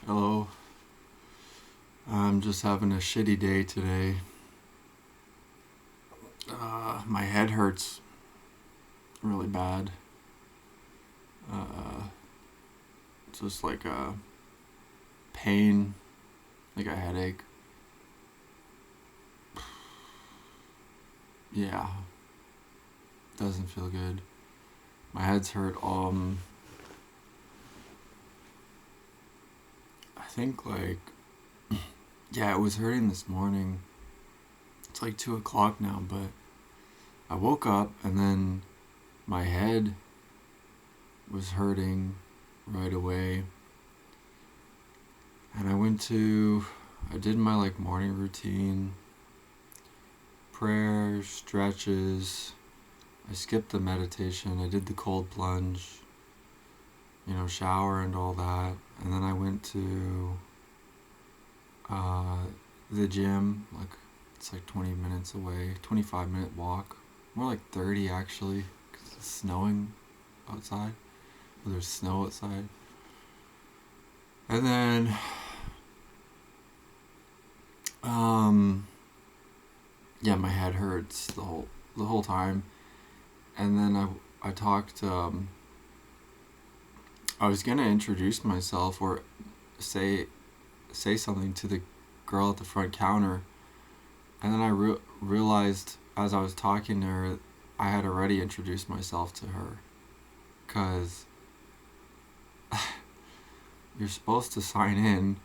Hello. I'm just having a shitty day today. My head hurts really bad. Uh, it's just like a pain, like a headache. Yeah, doesn't feel good. My head's hurt. I think yeah, it was hurting this morning. It's like 2 o'clock now, but I woke up and then my head was hurting right away. And I did my morning routine, prayers, stretches. I skipped the meditation. I did the cold plunge, shower and all that. And then I went to the gym. It's 20 minutes away, 25-minute walk. More like 30 actually, because it's snowing outside. Or there's snow outside. And then yeah, my head hurts the whole time. And then I talked. I was gonna introduce myself or say something to the girl at the front counter, and then I realized as I was talking to her, I had already introduced myself to her, cause you're supposed to sign in,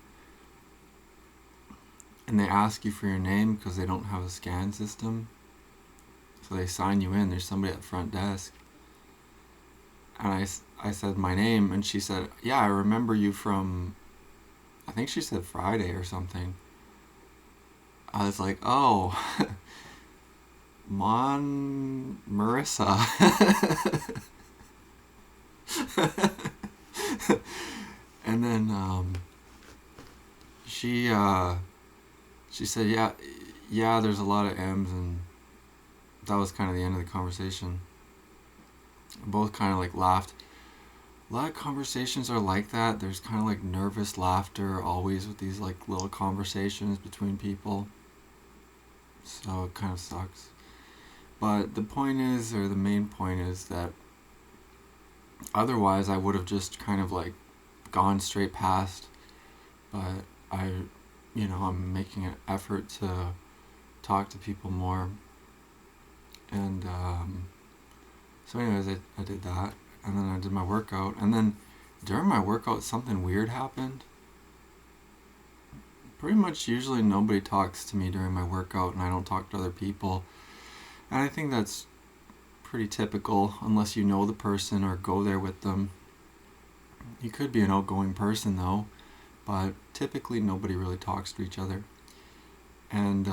and they ask you for your name because they don't have a scan system. So they sign you in. There's somebody at the front desk. And I said my name, and she said, yeah, I remember you from, I think she said Friday or something. I was like, oh, Marissa. And then she said, yeah, there's a lot of M's, and that was kind of the end of the conversation. Both kind of laughed. A lot of conversations are like that. There's kind of nervous laughter always with these little conversations between people. So it kind of sucks. But the main point is that otherwise I would have just kind of gone straight past. But I'm making an effort to talk to people more. And so anyways, I did that, and then I did my workout, and then during my workout something weird happened. Pretty much usually nobody talks to me during my workout, and I don't talk to other people, and I think that's pretty typical unless you know the person or go there with them. You could be an outgoing person though, but typically nobody really talks to each other. And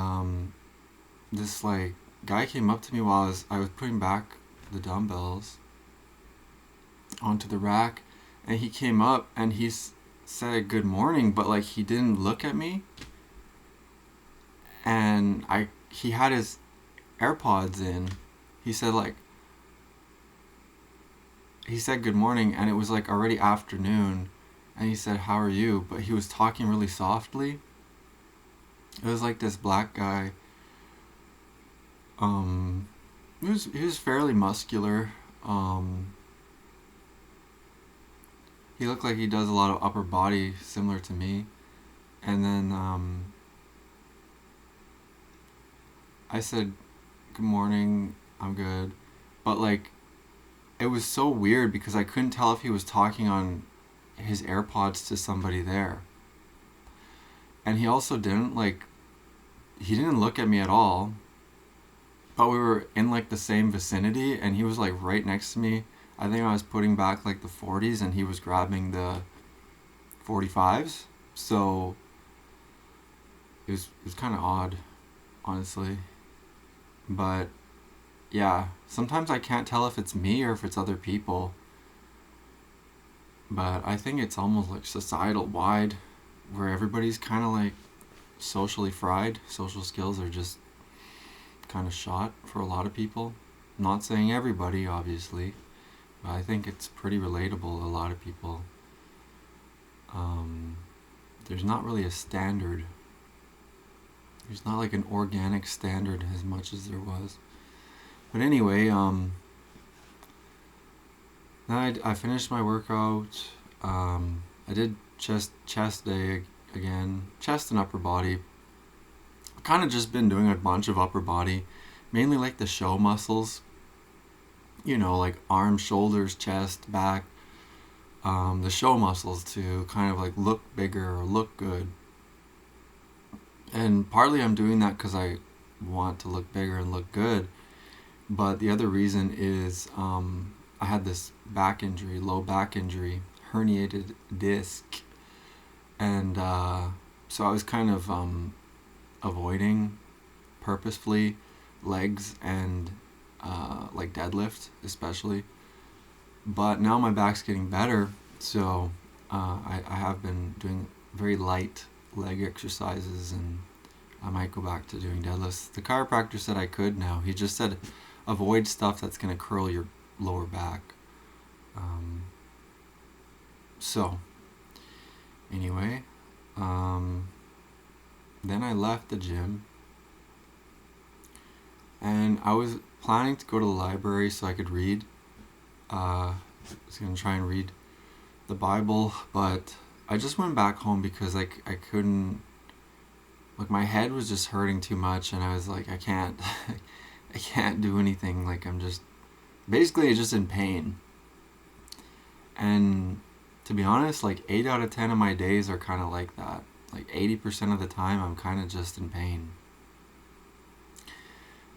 this guy came up to me while I was putting back the dumbbells onto the rack, and he came up and he said good morning, but he didn't look at me, and he had his AirPods in. He said good morning, and it was already afternoon, and he said how are you, but he was talking really softly. It was this black guy. He was fairly muscular. He looked like he does a lot of upper body, similar to me. And then I said, "Good morning, I'm good," but it was so weird because I couldn't tell if he was talking on his AirPods to somebody there. And he also didn't he didn't look at me at all. But we were in the same vicinity, and he was right next to me. I think I was putting back the 40s, and he was grabbing the 45s. So it was kind of odd, honestly. But yeah, sometimes I can't tell if it's me or if it's other people. But I think it's almost societal wide, where everybody's kind of socially fried. Social skills are just kind of shot for a lot of people. I'm not saying everybody, obviously, but I think it's pretty relatable to a lot of people. there's not really a standard. There's not like an organic standard as much as there was. But anyway, then I finished my workout. I did chest day again, chest and upper body. I've kind of just been doing a bunch of upper body, mainly like the show muscles. You know, like arms, shoulders, chest, back. The show muscles to kind of like look bigger or look good. And partly I'm doing that because I want to look bigger and look good. But the other reason is I had this back injury, low back injury, herniated disc. And so I was kind of avoiding purposefully legs and like deadlift especially. But now my back's getting better, so I have been doing very light leg exercises, and I might go back to doing deadlifts. The chiropractor said I could now. He just said avoid stuff that's going to curl your lower back. So, anyway, then I left the gym, and I was planning to go to the library so I could read. I was going to try and read the Bible, but I just went back home because like I couldn't, like my head was just hurting too much, and I was like, I can't I can't do anything. Like I'm just basically just in pain. And to be honest, like 8 out of 10 of my days are kind of like that. Like 80% of the time I'm kind of just in pain.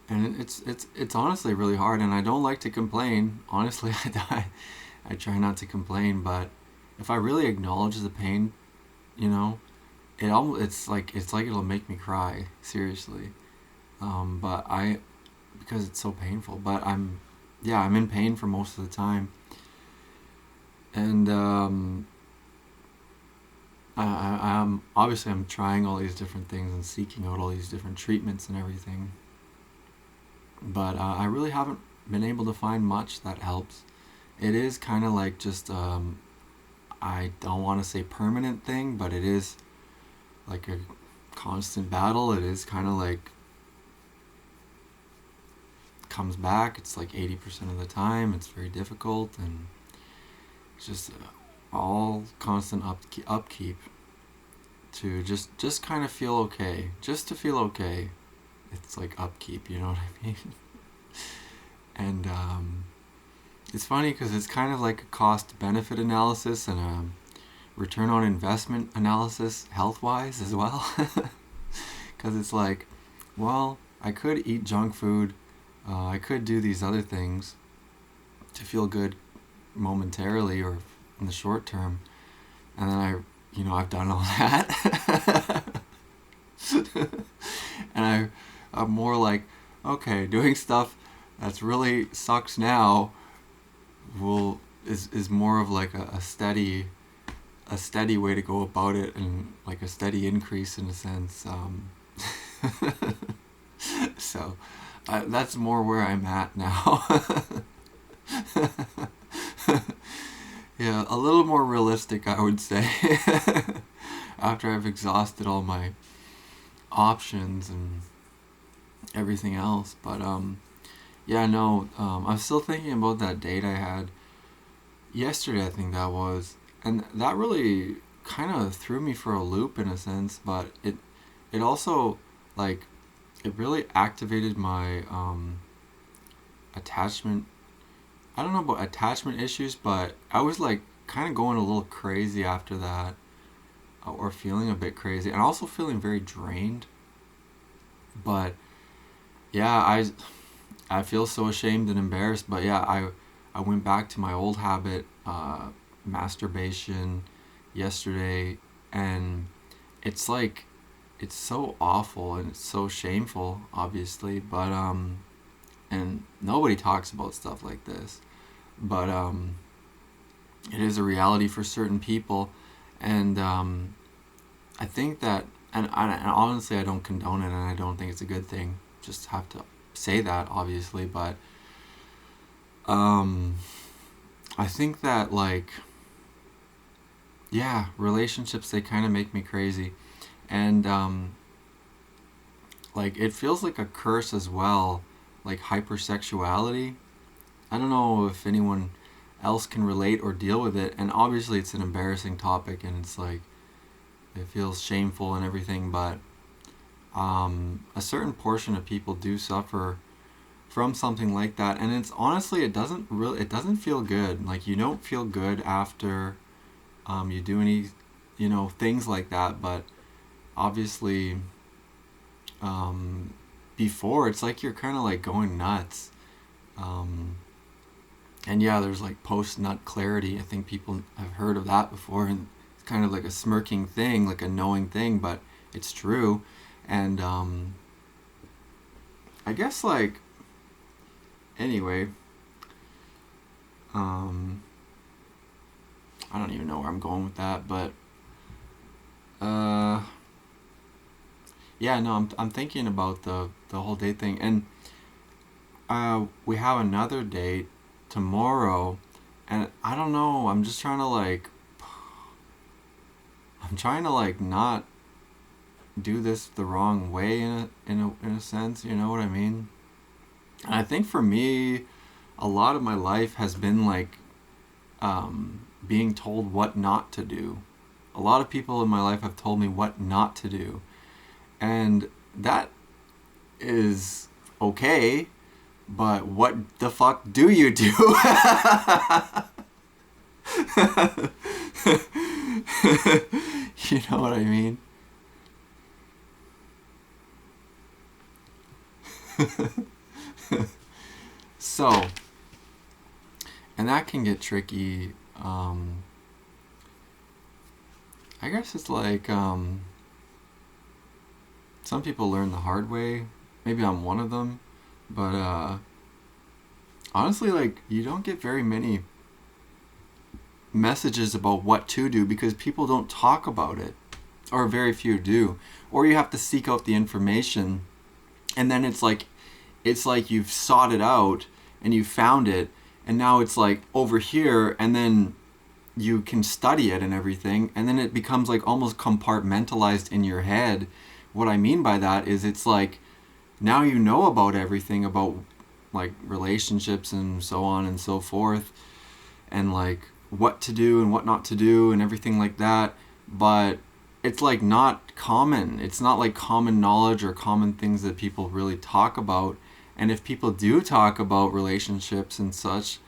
And it's honestly really hard, and I don't like to complain. Honestly, I try not to complain, but if I really acknowledge the pain, you know, it's like it'll make me cry, seriously. But because it's so painful. But I'm in pain for most of the time, and I'm obviously I'm trying all these different things and seeking out all these different treatments and everything. But I really haven't been able to find much that helps. It is kind of like just, I don't want to say permanent thing, but it is like a constant battle. It is kind of like, comes back. It's like 80% of the time. It's very difficult, and it's just all constant upkeep to just kind of feel okay. Just to feel okay. It's like upkeep, you know what I mean? And it's funny because it's kind of like a cost-benefit analysis and a return on investment analysis health-wise as well. Because it's like, well, I could eat junk food, I could do these other things to feel good momentarily or in the short term, and then I've done all that. And I'm more like, okay, doing stuff that's really sucks now is more of like a steady way to go about it, and like a steady increase in a sense. So that's more where I'm at now. Yeah, a little more realistic, I would say. After I've exhausted all my options and everything else. But I'm still thinking about that date I had yesterday, I think that was, and that really kind of threw me for a loop in a sense. But it also, like, it really activated my attachment. I don't know about attachment issues, but I was like kind of going a little crazy after that, or feeling a bit crazy, and also feeling very drained. But yeah, I feel so ashamed and embarrassed. But yeah, I went back to my old habit, masturbation, yesterday, and it's like, it's so awful and it's so shameful, obviously. But and nobody talks about stuff like this, but it is a reality for certain people, and I think that, and honestly, I don't condone it, and I don't think it's a good thing. Just have to say that, obviously, but I think that, like, yeah, relationships, they kind of make me crazy. And like it feels like a curse as well, like hypersexuality. I don't know if anyone else can relate or deal with it, and obviously it's an embarrassing topic, and it's like it feels shameful and everything, but a certain portion of people do suffer from something like that, and it's honestly, it doesn't feel good. Like you don't feel good after you do any, things like that, but obviously um, before, it's like you're kind of like going nuts. um, and yeah, there's like post nut clarity. I think people have heard of that before, and it's kind of like a smirking thing, like a knowing thing, but it's true. And I guess like anyway, um, I don't even know where I'm going with that, but uh, yeah, no, I'm thinking about the whole date thing, and we have another date tomorrow, and I don't know. I'm trying to like not do this the wrong way in a sense. You know what I mean? And I think for me, a lot of my life has been like being told what not to do. A lot of people in my life have told me what not to do, and that is okay. But what the fuck do you do? You know what I mean? So, and that can get tricky. I guess it's like some people learn the hard way. Maybe I'm one of them. But honestly, like, you don't get very many messages about what to do because people don't talk about it, or very few do. Or you have to seek out the information, and then it's like you've sought it out and you found it, and now it's like over here, and then you can study it and everything, and then it becomes like almost compartmentalized in your head. What I mean by that is it's like now you know about everything about like relationships and so on and so forth, and like what to do and what not to do and everything like that, but it's like not common. It's not like common knowledge or common things that people really talk about. And if people do talk about relationships and such,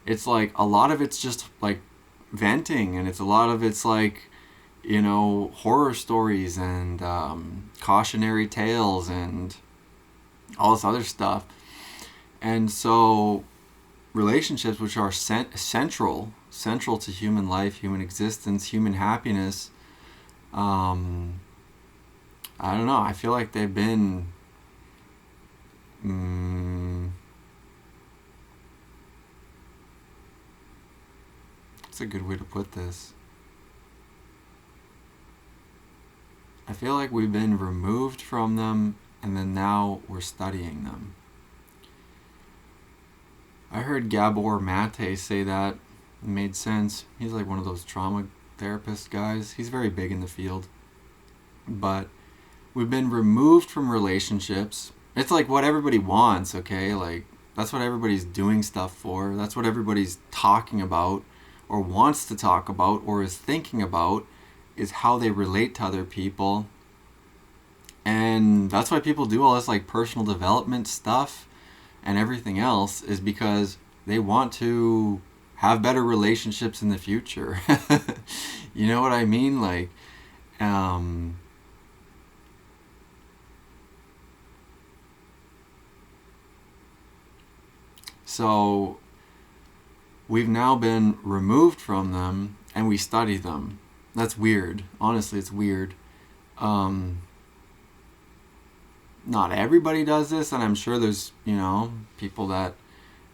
it's like a lot of it's just like venting, and a lot of it's like, horror stories and cautionary tales and all this other stuff. And so relationships, which are central to human life, human existence, human happiness, um, I don't know, I feel like they've been it's a good way to put this. I feel like we've been removed from them, and then now we're studying them. I heard Gabor Mate say that. It made sense. He's like one of those trauma therapist guys. He's very big in the field. But we've been removed from relationships. It's like what everybody wants, okay? Like, that's what everybody's doing stuff for. That's what everybody's talking about, or wants to talk about, or is thinking about, is how they relate to other people. And that's why people do all this like personal development stuff and everything else, is because they want to have better relationships in the future. You know what I mean? Like, so we've now been removed from them and we study them. That's weird. Honestly, it's weird. Not everybody does this, and I'm sure there's, people that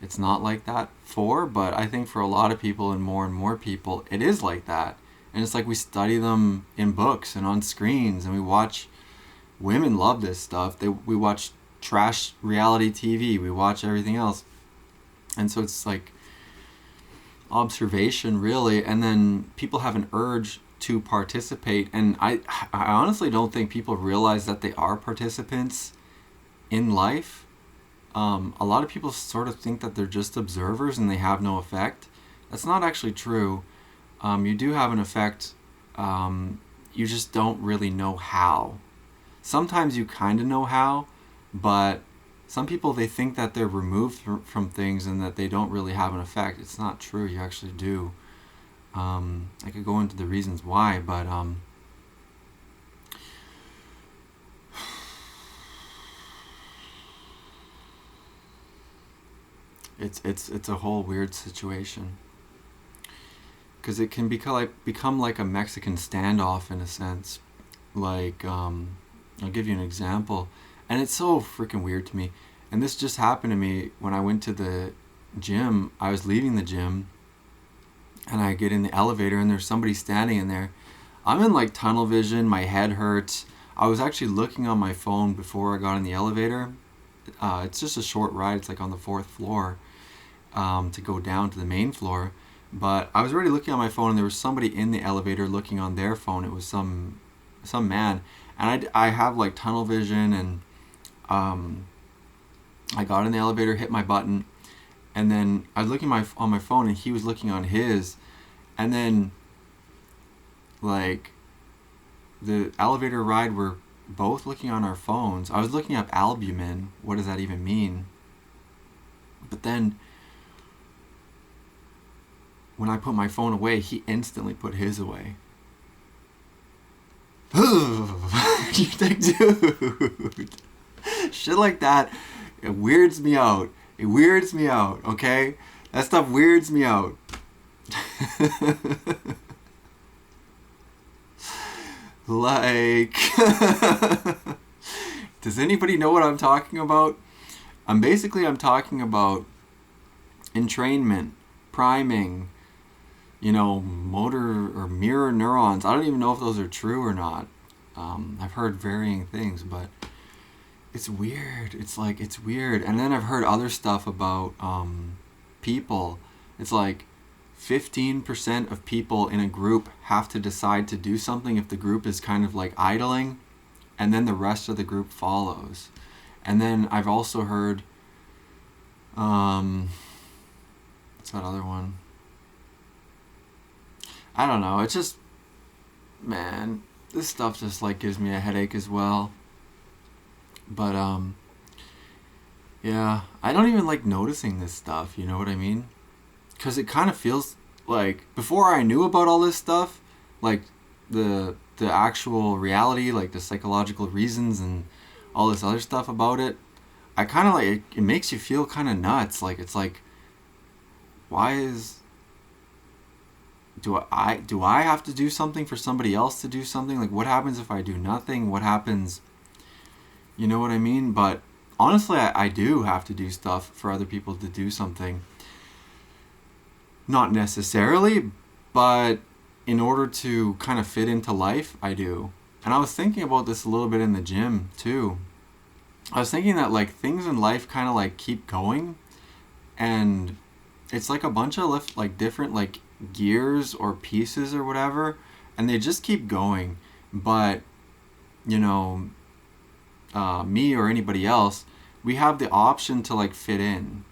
it's not like that for, but I think for a lot of people and more people, it is like that. And it's like we study them in books and on screens, and we watch, women love this stuff. We watch trash reality TV, we watch everything else. And so it's like, observation, really, and then people have an urge to participate. And I honestly don't think people realize that they are participants in life. A lot of people sort of think that they're just observers and they have no effect. That's not actually true. You do have an effect. You just don't really know how. Sometimes you kind of know how, but some people, they think that they're removed from things and that they don't really have an effect. It's not true. You actually do. I could go into the reasons why, but it's a whole weird situation, because it can become like a Mexican standoff in a sense. Like, I'll give you an example, and it's so freaking weird to me. And this just happened to me when I went to the gym. I was leaving the gym, and I get in the elevator, and there's somebody standing in there. I'm in like tunnel vision. My head hurts. I was actually looking on my phone before I got in the elevator. It's just a short ride. It's like on the 4th floor, to go down to the main floor. But I was already looking on my phone, and there was somebody in the elevator looking on their phone. It was some man, and I have like tunnel vision, and I got in the elevator, hit my button, and then I was looking on my phone, and he was looking on his, and then like the elevator ride, we're both looking on our phones. I was looking up albumin. What does that even mean? But then when I put my phone away, he instantly put his away. You think, dude, shit like that, it weirds me out. It weirds me out, okay? That stuff weirds me out. Like, does anybody know what I'm talking about? I'm talking about entrainment, priming, motor or mirror neurons. I don't even know if those are true or not. I've heard varying things, but it's weird. It's weird. And then I've heard other stuff about people. It's like 15% of people in a group have to decide to do something if the group is kind of like idling, and then the rest of the group follows. And then I've also heard, what's that other one? I don't know. It's just, man, this stuff just like gives me a headache as well. But yeah, I don't even like noticing this stuff, you know what I mean? Because it kind of feels like, before I knew about all this stuff, like the actual reality, like the psychological reasons and all this other stuff about it, I kind of like, it makes you feel kind of nuts. Like, it's like, do I have to do something for somebody else to do something? Like, what happens if I do nothing? What happens, you know what I mean? But honestly, I do have to do stuff for other people to do something. Not necessarily, but in order to kind of fit into life, I do. And I was thinking about this a little bit in the gym too. I was thinking that like things in life kind of like keep going, and it's like a bunch of like different like gears or pieces or whatever, and they just keep going. But me or anybody else, we have the option to like fit in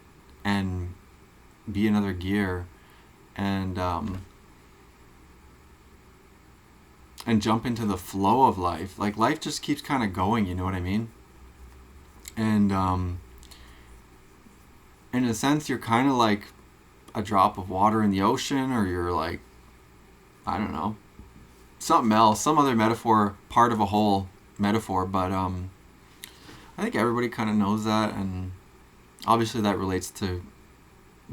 and be another gear, and jump into the flow of life. Like, life just keeps kind of going, you know what I mean? And in a sense, you're kind of like a drop of water in the ocean, or you're like, I don't know, something else, some other metaphor, part of a whole metaphor. But I think everybody kind of knows that, and obviously that relates to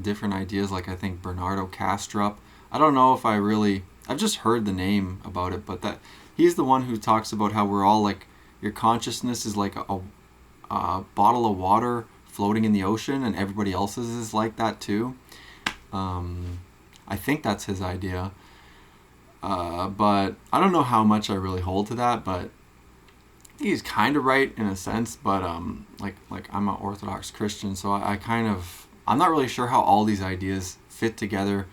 different ideas. Like, I think Bernardo Kastrup, I don't know if I've just heard the name about it, but that he's the one who talks about how we're all like, your consciousness is like a bottle of water floating in the ocean, and everybody else's is like that too. I think that's his idea, but I don't know how much I really hold to that, but he's kind of right in a sense. But like I'm an Orthodox Christian, so I'm not really sure how all these ideas fit together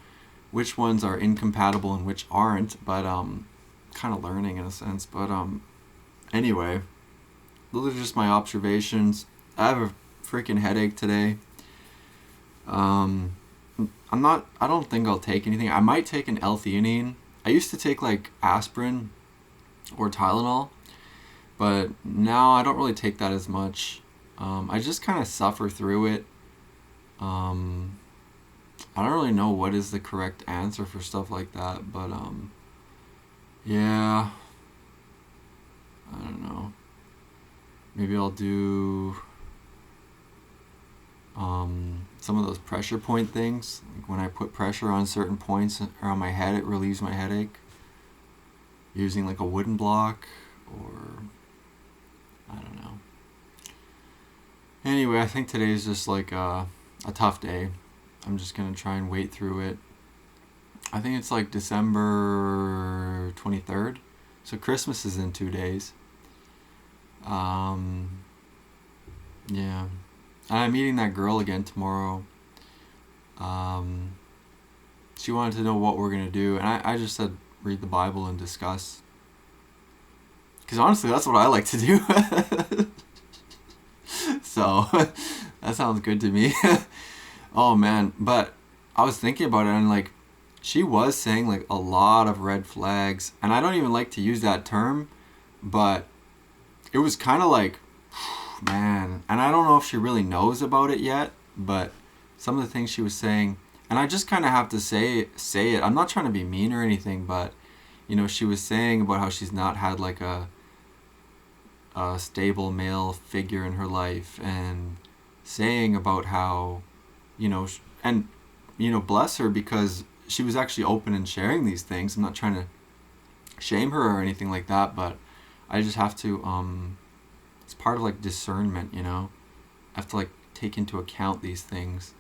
which ones are incompatible and which aren't, but kind of learning in a sense. But anyway, those are just my observations. I have a freaking headache today. I don't think I'll take anything. I might take an L-theanine. I used to take like aspirin or Tylenol, but now I don't really take that as much. I just kind of suffer through it. I don't really know what is the correct answer for stuff like that, but yeah, I don't know. Maybe I'll do some of those pressure point things. Like when I put pressure on certain points around my head, it relieves my headache. Using like a wooden block, or I don't know. Anyway, I think today's just like a tough day. I'm just gonna try and wait through it. I think it's like December 23rd, so Christmas is in 2 days. Yeah. And I'm meeting that girl again tomorrow. She wanted to know what we're going to do, and I just said read the Bible and discuss. Because honestly, that's what I like to do. So, that sounds good to me. Oh man, but I was thinking about it, and like, she was saying like a lot of red flags, and I don't even like to use that term, but it was kind of like, man, and I don't know if she really knows about it yet, but some of the things she was saying, and I just kind of have to say it. I'm not trying to be mean or anything, but you know, she was saying about how she's not had like a stable male figure in her life, and saying about how, you know, and you know, bless her, because she was actually open in sharing these things. I'm not trying to shame her or anything like that, but I just have to it's part of like discernment, you know. I have to like take into account these things,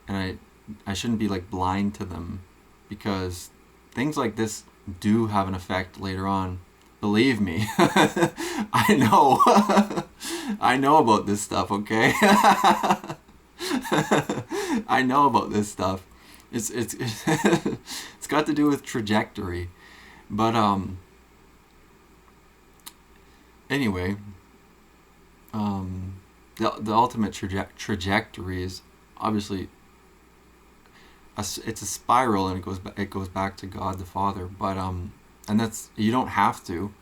and I shouldn't be like blind to them, because things like this do have an effect later on. Believe me. I know. I know about this stuff, okay? I know about this stuff. It's it's got to do with trajectory. But anyway, the ultimate trajectory is obviously it's a spiral, and it goes back to God the Father. But and that's, you don't have to.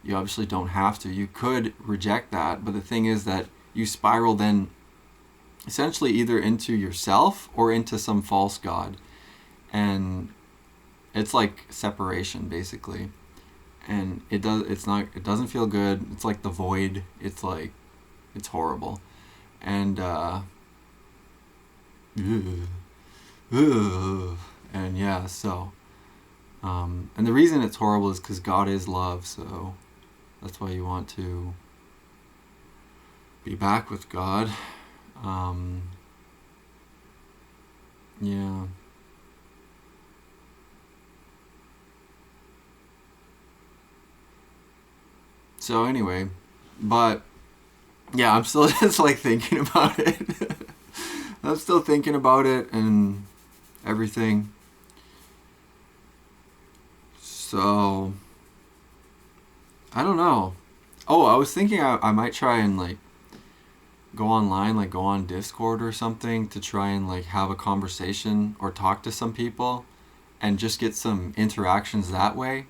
You obviously don't have to. You could reject that, but the thing is that you spiral then essentially either into yourself or into some false god, and it's like separation basically. And it doesn't feel good. It's like the void. It's like, it's horrible. And and yeah, so and the reason it's horrible is because God is love, so that's why you want to be back with God. Yeah. So anyway, but yeah, I'm still just like thinking about it. I'm still thinking about it and everything. So I don't know. Oh, I was thinking I might try and like go online, like go on Discord or something, to try and like have a conversation or talk to some people and just get some interactions that way.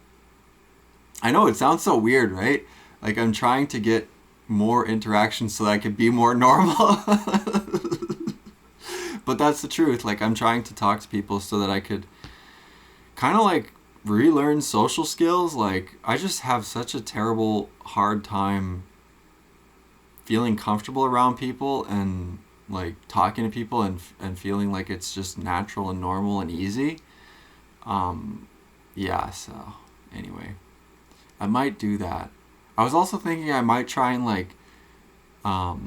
I know it sounds so weird, right? Like I'm trying to get more interactions so that I could be more normal. But that's the truth. Like I'm trying to talk to people so that I could kind of like relearn social skills. Like I just have such a terrible hard time feeling comfortable around people and like talking to people and feeling like it's just natural and normal and easy. Yeah, so anyway, I might do that. I was also thinking I might try and like talk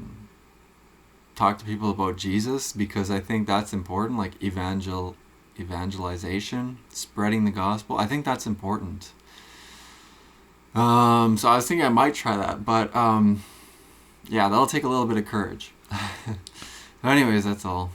to people about Jesus, because I think that's important, like evangelization, spreading the gospel. I think that's important. So I was thinking I might try that, but yeah, that'll take a little bit of courage. But anyways, that's all.